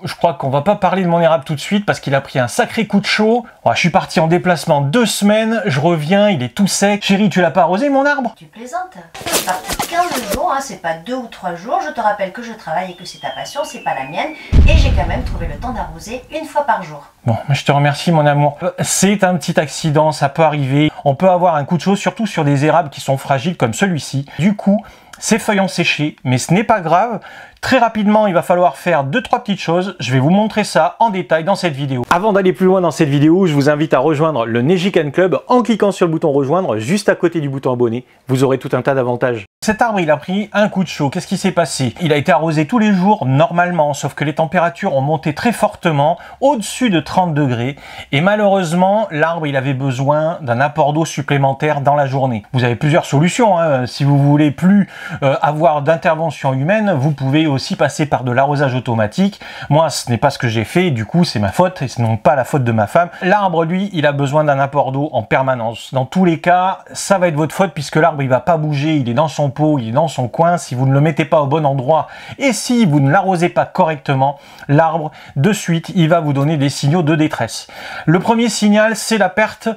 Je crois qu'on va pas parler de mon érable tout de suite parce qu'il a pris un sacré coup de chaud. Je suis parti en déplacement 2 semaines, je reviens, il est tout sec. Chérie, tu l'as pas arrosé mon arbre? Tu plaisantes? C'est parti de 15 jours, hein, c'est pas 2 ou 3 jours. Je te rappelle que je travaille et que c'est ta passion, c'est pas la mienne. Et j'ai quand même trouvé le temps d'arroser 1 fois par jour. Bon, je te remercie mon amour. C'est un petit accident, ça peut arriver. On peut avoir un coup de chaud, surtout sur des érables qui sont fragiles comme celui-ci. Du coup, ces feuilles ont séché, mais ce n'est pas grave. Très rapidement, il va falloir faire 2-3 petites choses. Je vais vous montrer ça en détail dans cette vidéo. Avant d'aller plus loin dans cette vidéo, je vous invite à rejoindre le Nejikan Club en cliquant sur le bouton rejoindre juste à côté du bouton abonner. Vous aurez tout un tas d'avantages. Cet arbre, il a pris un coup de chaud. Qu'est-ce qui s'est passé? Il a été arrosé tous les jours normalement, sauf que les températures ont monté très fortement, au-dessus de 30 degrés. Et malheureusement, l'arbre, il avait besoin d'un apport d'eau supplémentaire dans la journée. Vous avez plusieurs solutions. Hein. Si vous voulez plus avoir d'intervention humaine, vous pouvez aussi passer par de l'arrosage automatique. Moi, ce n'est pas ce que j'ai fait. Du coup, c'est ma faute et ce n'est pas la faute de ma femme. L'arbre, lui, il a besoin d'un apport d'eau en permanence. Dans tous les cas, ça va être votre faute puisque l'arbre, il va pas bouger. Il est dans son pot, il est dans son coin. Si vous ne le mettez pas au bon endroit et si vous ne l'arrosez pas correctement, l'arbre, de suite, il va vous donner des signaux de détresse. Le premier signal, c'est la perte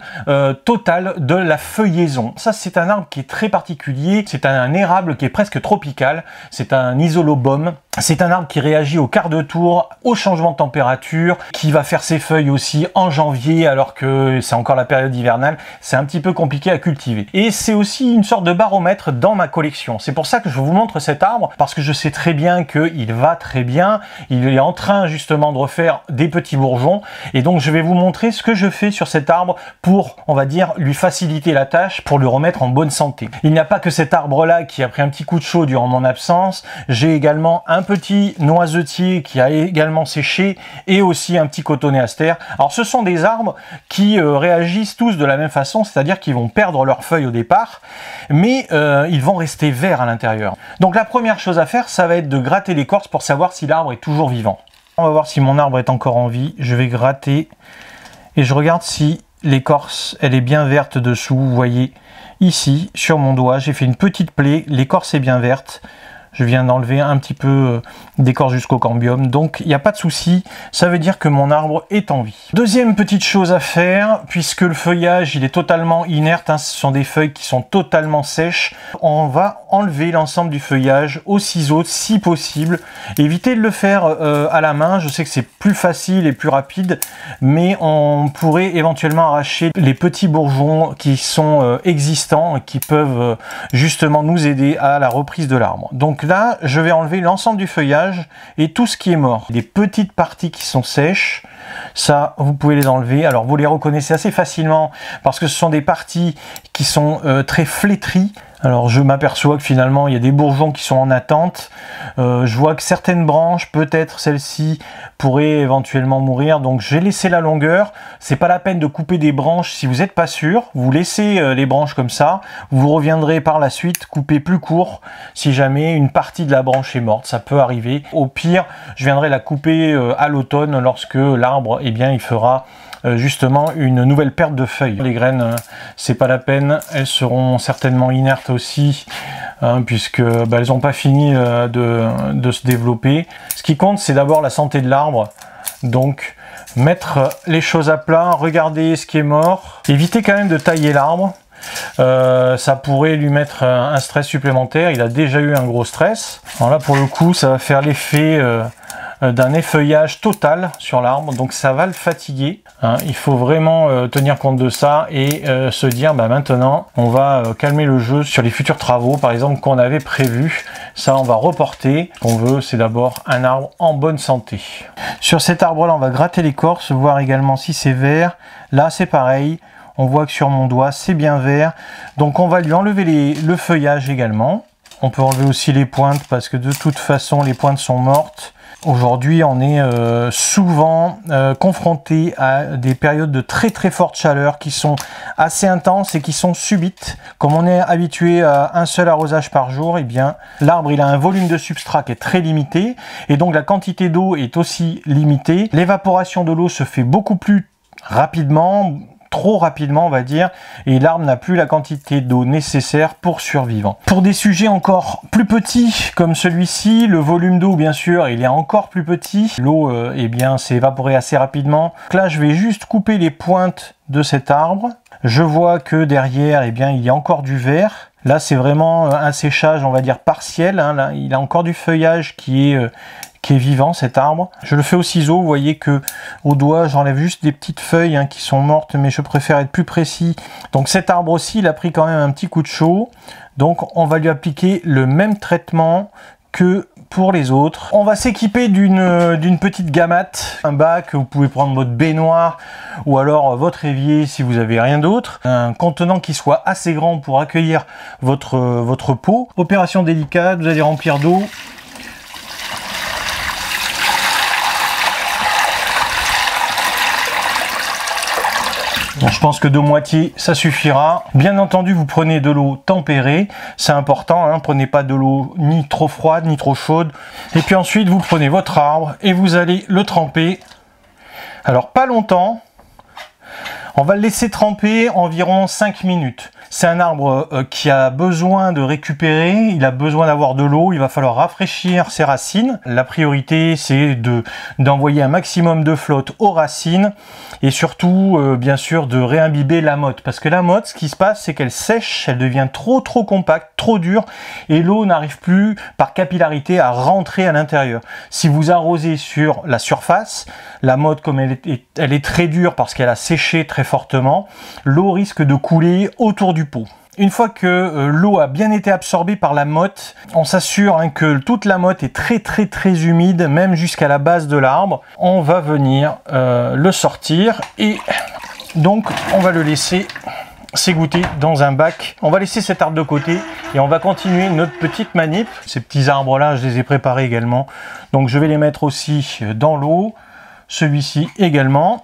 totale de la feuillaison. Ça, c'est un arbre qui est très particulier. C'est un érable qui est presque tropical. C'est un isolobum. C'est un arbre qui réagit au quart de tour, au changement de température, qui va faire ses feuilles aussi en janvier alors que c'est encore la période hivernale. C'est un petit peu compliqué à cultiver. Et c'est aussi une sorte de baromètre dans ma collection. C'est pour ça que je vous montre cet arbre, parce que je sais très bien qu'il va très bien. Il est en train justement de refaire des petits bourgeons. Et donc je vais vous montrer ce que je fais sur cet arbre pour, on va dire, lui faciliter la tâche, pour le remettre en bonne santé. Il n'y a pas que cet arbre-là qui a pris un petit coup de chaud durant mon absence. J'ai également un petit noisetier qui a également séché et aussi un petit cotonéaster. Alors ce sont des arbres qui réagissent tous de la même façon, c'est-à-dire qu'ils vont perdre leurs feuilles au départ, mais ils vont rester verts à l'intérieur. Donc la première chose à faire, ça va être de gratter l'écorce pour savoir si l'arbre est toujours vivant. On va voir si mon arbre est encore en vie. Je vais gratter et je regarde si l'écorce, elle est bien verte dessous. Vous voyez ici, sur mon doigt, j'ai fait une petite plaie. L'écorce est bien verte. Je viens d'enlever un petit peu d'écorce jusqu'au cambium, donc il n'y a pas de souci, ça veut dire que mon arbre est en vie. Deuxième petite chose à faire, puisque le feuillage il est totalement inerte, hein, ce sont des feuilles qui sont totalement sèches, on va enlever l'ensemble du feuillage au ciseau si possible. Évitez de le faire à la main, je sais que c'est plus facile et plus rapide, mais on pourrait éventuellement arracher les petits bourgeons qui sont existants et qui peuvent justement nous aider à la reprise de l'arbre. Donc là, je vais enlever l'ensemble du feuillage et tout ce qui est mort. Les petites parties qui sont sèches, ça, vous pouvez les enlever. Alors, vous les reconnaissez assez facilement parce que ce sont des parties qui sont très flétries. Alors, je m'aperçois que finalement, il y a des bourgeons qui sont en attente. Je vois que certaines branches, peut-être celle-ci, pourraient éventuellement mourir. Donc, j'ai laissé la longueur. C'est pas la peine de couper des branches si vous n'êtes pas sûr. Vous laissez les branches comme ça. Vous reviendrez par la suite couper plus court si jamais une partie de la branche est morte. Ça peut arriver. Au pire, je viendrai la couper à l'automne lorsque l'arbre, eh bien, il fera justement une nouvelle perte de feuilles. Les graines, c'est pas la peine. Elles seront certainement inertes aussi, hein, puisque elles n'ont pas fini de se développer. Ce qui compte, c'est d'abord la santé de l'arbre. Donc, mettre les choses à plat, regarder ce qui est mort. Évitez quand même de tailler l'arbre. Ça pourrait lui mettre un stress supplémentaire. Il a déjà eu un gros stress. Alors là, pour le coup, ça va faire l'effet d'un effeuillage total sur l'arbre, donc ça va le fatiguer, hein. Il faut vraiment tenir compte de ça et se dire maintenant on va calmer le jeu sur les futurs travaux par exemple qu'on avait prévu. Ça on va reporter. Ce qu'on veut, c'est d'abord un arbre en bonne santé. Sur cet arbre là, on va gratter l'écorce, voir également si c'est vert. Là c'est pareil, on voit que sur mon doigt c'est bien vert, donc on va lui enlever le feuillage également. On peut enlever aussi les pointes parce que de toute façon les pointes sont mortes. Aujourd'hui, on est souvent confronté à des périodes de très forte chaleur qui sont assez intenses et qui sont subites. Comme on est habitué à un seul arrosage par jour, eh bien l'arbre il a un volume de substrat qui est très limité et donc la quantité d'eau est aussi limitée. L'évaporation de l'eau se fait beaucoup plus rapidement, trop rapidement, on va dire, et l'arbre n'a plus la quantité d'eau nécessaire pour survivre. Pour des sujets encore plus petits, comme celui-ci, le volume d'eau, bien sûr, il est encore plus petit. L'eau, eh bien, s'est évaporée assez rapidement. Donc là, je vais juste couper les pointes de cet arbre. Je vois que derrière, eh bien, il y a encore du vert. Là, c'est vraiment un séchage, on va dire, partiel. Hein. Là, il a encore du feuillage qui est vivant, cet arbre. Je le fais au ciseau, vous voyez que au doigt, j'enlève juste des petites feuilles qui sont mortes, mais je préfère être plus précis. Donc cet arbre aussi, il a pris quand même un petit coup de chaud. Donc on va lui appliquer le même traitement que pour les autres. On va s'équiper d'une petite gamate, un bac, vous pouvez prendre votre baignoire ou alors votre évier si vous avez rien d'autre. Un contenant qui soit assez grand pour accueillir votre pot. Opération délicate, vous allez remplir d'eau. Bon, je pense que de moitié, ça suffira. Bien entendu, vous prenez de l'eau tempérée, c'est important, hein, prenez pas de l'eau ni trop froide, ni trop chaude. Et puis ensuite, vous prenez votre arbre et vous allez le tremper. Alors, pas longtemps, on va le laisser tremper environ 5 minutes. C'est un arbre qui a besoin de récupérer, il a besoin d'avoir de l'eau, il va falloir rafraîchir ses racines. La priorité, c'est d'envoyer un maximum de flotte aux racines et surtout, bien sûr, de réimbiber la motte. Parce que la motte, ce qui se passe, c'est qu'elle sèche, elle devient trop compacte, trop dure et l'eau n'arrive plus par capillarité à rentrer à l'intérieur. Si vous arrosez sur la surface, la motte, comme elle est très dure parce qu'elle a séché très fortement, l'eau risque de couler autour du pot. Une fois que l'eau a bien été absorbée par la motte, on s'assure que toute la motte est très humide, même jusqu'à la base de l'arbre. On va venir le sortir et donc on va le laisser s'égoutter dans un bac. On va laisser cet arbre de côté et on va continuer notre petite manip. Ces petits arbres là, je les ai préparés également. Donc je vais les mettre aussi dans l'eau. Celui-ci également.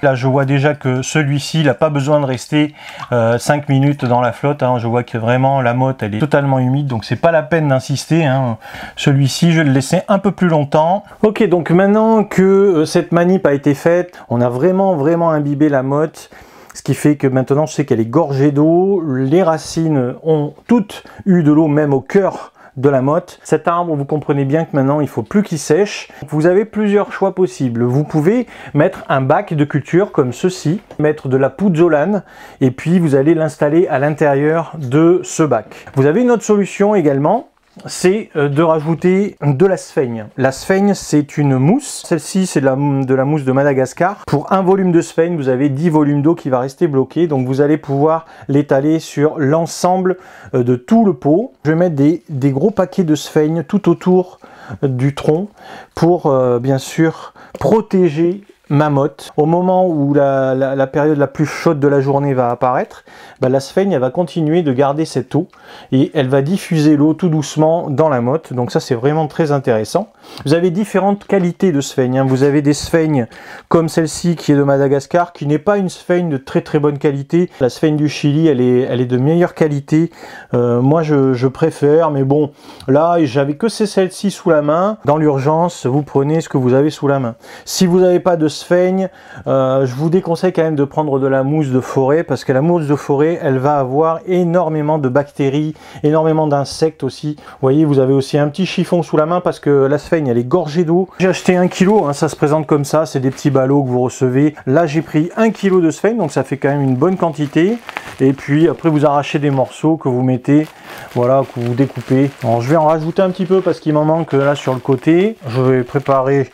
Là, je vois déjà que celui-ci, il n'a pas besoin de rester 5 minutes dans la flotte. Hein. Je vois que vraiment la motte, elle est totalement humide, donc c'est pas la peine d'insister. Hein. Celui-ci, je vais le laisser un peu plus longtemps. Ok, donc maintenant que cette manip a été faite, on a vraiment imbibé la motte. Ce qui fait que maintenant, je sais qu'elle est gorgée d'eau. Les racines ont toutes eu de l'eau, même au cœur de la motte. Cet arbre, vous comprenez bien que maintenant il faut plus qu'il sèche. Vous avez plusieurs choix possibles. Vous pouvez mettre un bac de culture comme ceci, mettre de la pouzzolane et puis vous allez l'installer à l'intérieur de ce bac. Vous avez une autre solution également, c'est de rajouter de la sphaigne. La sphaigne, c'est une mousse. Celle-ci, c'est de la mousse de Madagascar. Pour un volume de sphaigne, vous avez 10 volumes d'eau qui va rester bloqué. Donc vous allez pouvoir l'étaler sur l'ensemble de tout le pot. Je vais mettre des gros paquets de sphaigne tout autour du tronc pour bien sûr protéger ma motte. Au moment où la période la plus chaude de la journée va apparaître, la sphaigne elle va continuer de garder cette eau et elle va diffuser l'eau tout doucement dans la motte. Donc ça, c'est vraiment très intéressant. Vous avez différentes qualités de sphaigne. Hein. Vous avez des sphaignes comme celle-ci qui est de Madagascar, qui n'est pas une sphaigne de très bonne qualité. La sphaigne du Chili, elle est de meilleure qualité. Moi, je préfère, mais bon, là, j'avais que celle-ci sous la main. Dans l'urgence, vous prenez ce que vous avez sous la main. Si vous n'avez pas de sphaigne, je vous déconseille quand même de prendre de la mousse de forêt, parce que la mousse de forêt, elle va avoir énormément de bactéries, énormément d'insectes aussi. Vous voyez, vous avez aussi un petit chiffon sous la main parce que la sphaigne, elle est gorgée d'eau. J'ai acheté 1 kg, hein, ça se présente comme ça, c'est des petits ballots que vous recevez. Là, j'ai pris 1 kg de sphaigne, donc ça fait quand même une bonne quantité. Et puis après, vous arrachez des morceaux que vous mettez, voilà, que vous découpez. Alors, je vais en rajouter un petit peu parce qu'il m'en manque là sur le côté. Je vais préparer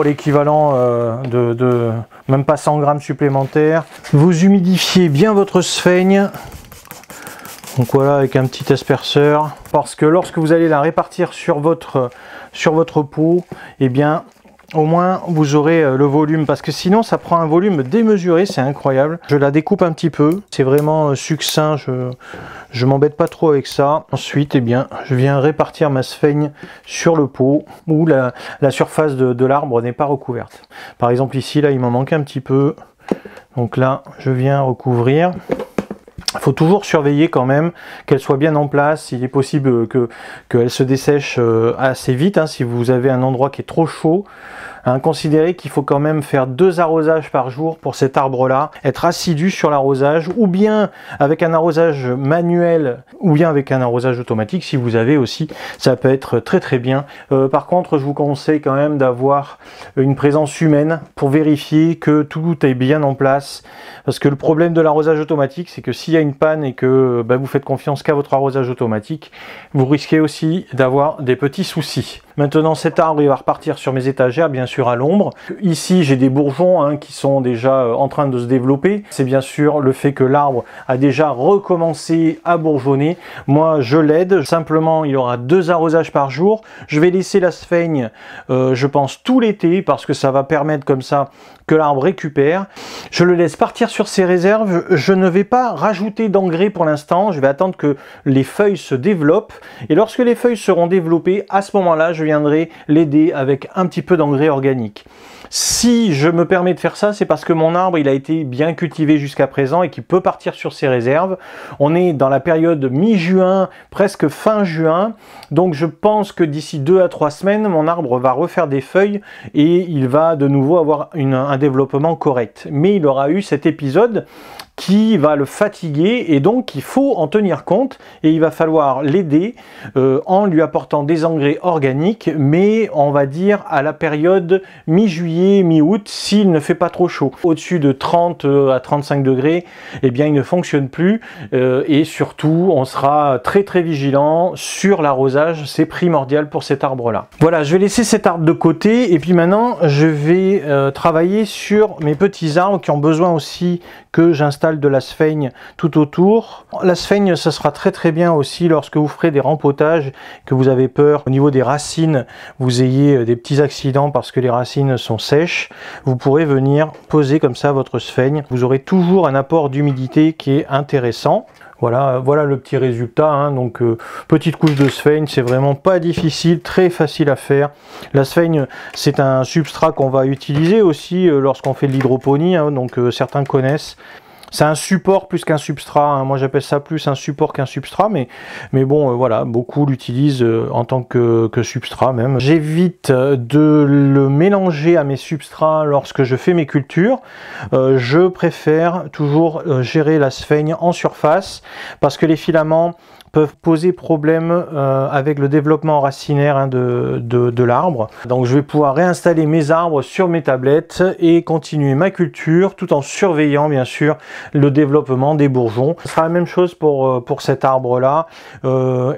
l'équivalent de même pas 100 grammes supplémentaires. Vous humidifiez bien votre sphaigne. Donc voilà, avec un petit asperceur. Parce que lorsque vous allez la répartir sur votre pot, eh bien, au moins vous aurez le volume, parce que sinon ça prend un volume démesuré, c'est incroyable. Je la découpe un petit peu, c'est vraiment succinct, je m'embête pas trop avec ça. Ensuite, eh bien, je viens répartir ma sphaigne sur le pot où la surface de l'arbre n'est pas recouverte. Par exemple ici, là, il m'en manque un petit peu. Donc là, je viens recouvrir. Il faut toujours surveiller quand même qu'elle soit bien en place. Il est possible qu'elle se dessèche assez vite, hein, si vous avez un endroit qui est trop chaud. Hein, considérez qu'il faut quand même faire 2 arrosages par jour pour cet arbre-là, être assidu sur l'arrosage, ou bien avec un arrosage manuel, ou bien avec un arrosage automatique, si vous avez aussi, ça peut être très très bien. Par contre, je vous conseille quand même d'avoir une présence humaine pour vérifier que tout est bien en place, parce que le problème de l'arrosage automatique, c'est que s'il y a une panne et que vous faites confiance qu'à votre arrosage automatique, vous risquez aussi d'avoir des petits soucis. Maintenant, cet arbre, il va repartir sur mes étagères, bien sûr à l'ombre. Ici, j'ai des bourgeons hein, qui sont déjà en train de se développer. C'est bien sûr le fait que l'arbre a déjà recommencé à bourgeonner. Moi, je l'aide. Simplement, il aura 2 arrosages par jour. Je vais laisser la sphaigne, je pense, tout l'été, parce que ça va permettre comme ça que l'arbre récupère. Je le laisse partir sur ses réserves. Je ne vais pas rajouter d'engrais pour l'instant. Je vais attendre que les feuilles se développent. Et lorsque les feuilles seront développées, à ce moment-là, je viendrai l'aider avec un petit peu d'engrais organique. Si je me permets de faire ça, c'est parce que mon arbre il a été bien cultivé jusqu'à présent et qu'il peut partir sur ses réserves. On est dans la période mi-juin, presque fin juin, donc je pense que d'ici 2 à 3 semaines, mon arbre va refaire des feuilles et il va de nouveau avoir un développement correct. Mais il aura eu cet épisode qui va le fatiguer et donc il faut en tenir compte et il va falloir l'aider en lui apportant des engrais organiques, mais on va dire à la période mi-juillet, mi-août, s'il ne fait pas trop chaud. Au-dessus de 30 à 35 degrés, eh bien il ne fonctionne plus et surtout on sera très très vigilant sur l'arrosage, c'est primordial pour cet arbre là. Voilà, je vais laisser cet arbre de côté et puis maintenant je vais travailler sur mes petits arbres qui ont besoin aussi que j'installe de la sphaigne tout autour. La sphaigne, ça sera très très bien aussi lorsque vous ferez des rempotages, que vous avez peur au niveau des racines, vous ayez des petits accidents parce que les racines sont sèches. Vous pourrez venir poser comme ça votre sphaigne. Vous aurez toujours un apport d'humidité qui est intéressant. Voilà, voilà le petit résultat, hein. Donc petite couche de sphaigne, c'est vraiment pas difficile, très facile à faire. La sphaigne, c'est un substrat qu'on va utiliser aussi lorsqu'on fait de l'hydroponie, hein, donc certains connaissent. C'est un support plus qu'un substrat, hein. Moi j'appelle ça plus un support qu'un substrat, mais bon voilà, beaucoup l'utilisent en tant que substrat même. J'évite de le mélanger à mes substrats lorsque je fais mes cultures. Je préfère toujours gérer la sphaigne en surface parce que les filaments peuvent poser problème avec le développement racinaire hein, de l'arbre. Donc je vais pouvoir réinstaller mes arbres sur mes tablettes et continuer ma culture tout en surveillant bien sûr le développement des bourgeons. Ce sera la même chose pour cet arbre là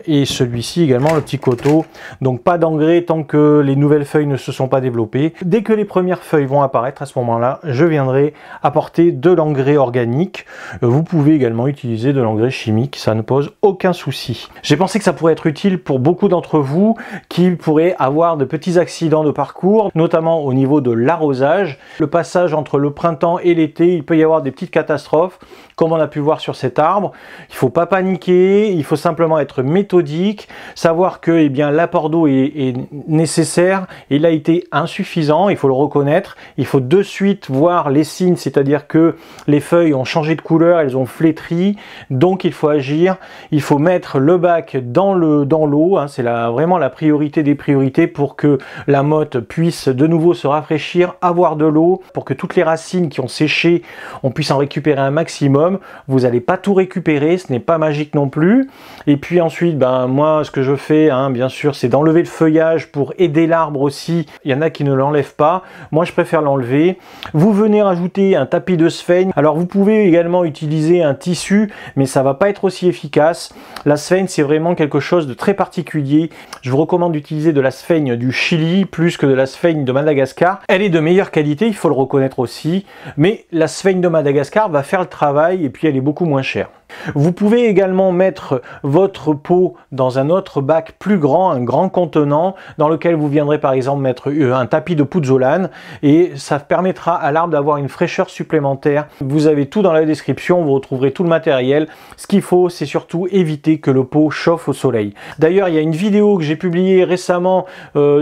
et celui-ci également, le petit coteau. Donc pas d'engrais tant que les nouvelles feuilles ne se sont pas développées. Dès que les premières feuilles vont apparaître, à ce moment-là, je viendrai apporter de l'engrais organique. Vous pouvez également utiliser de l'engrais chimique, ça ne pose aucun souci. J'ai pensé que ça pourrait être utile pour beaucoup d'entre vous qui pourraient avoir de petits accidents de parcours, notamment au niveau de l'arrosage. Le passage entre le printemps et l'été, il peut y avoir des petites catastrophes, comme on a pu voir sur cet arbre. Il ne faut pas paniquer, il faut simplement être méthodique, savoir que l'apport d'eau est nécessaire, il a été insuffisant, il faut le reconnaître. Il faut de suite voir les signes, c'est-à-dire que les feuilles ont changé de couleur, elles ont flétri, donc il faut agir, il faut mettre le bac dans l'eau, hein, c'est vraiment la priorité des priorités pour que la motte puisse de nouveau se rafraîchir, avoir de l'eau, pour que toutes les racines qui ont séché, on puisse en récupérer un maximum. Vous n'allez pas tout récupérer, ce n'est pas magique non plus. Et puis ensuite, moi ce que je fais, hein, bien sûr, c'est d'enlever le feuillage pour aider l'arbre aussi. Il y en a qui ne l'enlèvent pas, moi je préfère l'enlever. Vous venez rajouter un tapis de sphaigne. Alors vous pouvez également utiliser un tissu, mais ça va pas être aussi efficace. La sphaigne, c'est vraiment quelque chose de très particulier. Je vous recommande d'utiliser de la sphaigne du Chili plus que de la sphaigne de Madagascar. Elle est de meilleure qualité, il faut le reconnaître aussi, mais la sphaigne de Madagascar va faire le travail et puis elle est beaucoup moins chère. Vous pouvez également mettre votre pot dans un autre bac plus grand, un grand contenant, dans lequel vous viendrez par exemple mettre un tapis de pouzzolane et ça permettra à l'arbre d'avoir une fraîcheur supplémentaire. Vous avez tout dans la description, vous retrouverez tout le matériel. Ce qu'il faut, c'est surtout éviter que le pot chauffe au soleil. D'ailleurs, il y a une vidéo que j'ai publiée récemment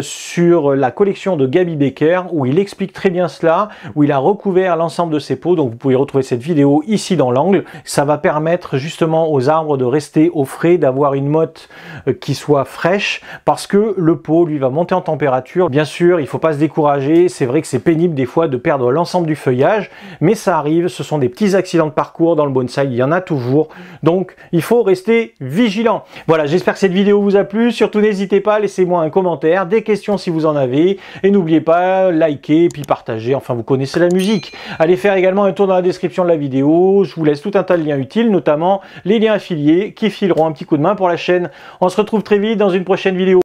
sur la collection de Gaby Becker où il explique très bien cela, où il a recouvert l'ensemble de ses pots. Donc vous pouvez retrouver cette vidéo ici dans l'angle. Ça va permettre permettre justement aux arbres de rester au frais, d'avoir une motte qui soit fraîche, parce que le pot lui va monter en température. Bien sûr, il ne faut pas se décourager, c'est vrai que c'est pénible des fois de perdre l'ensemble du feuillage, mais ça arrive, ce sont des petits accidents de parcours dans le bonsaï, il y en a toujours, donc il faut rester vigilant. Voilà, j'espère que cette vidéo vous a plu, surtout n'hésitez pas, laissez-moi un commentaire, des questions si vous en avez, et n'oubliez pas, liker, puis partager, enfin vous connaissez la musique. Allez faire également un tour dans la description de la vidéo, je vous laisse tout un tas de liens utiles, notamment les liens affiliés qui fileront un petit coup de main pour la chaîne. On se retrouve très vite dans une prochaine vidéo.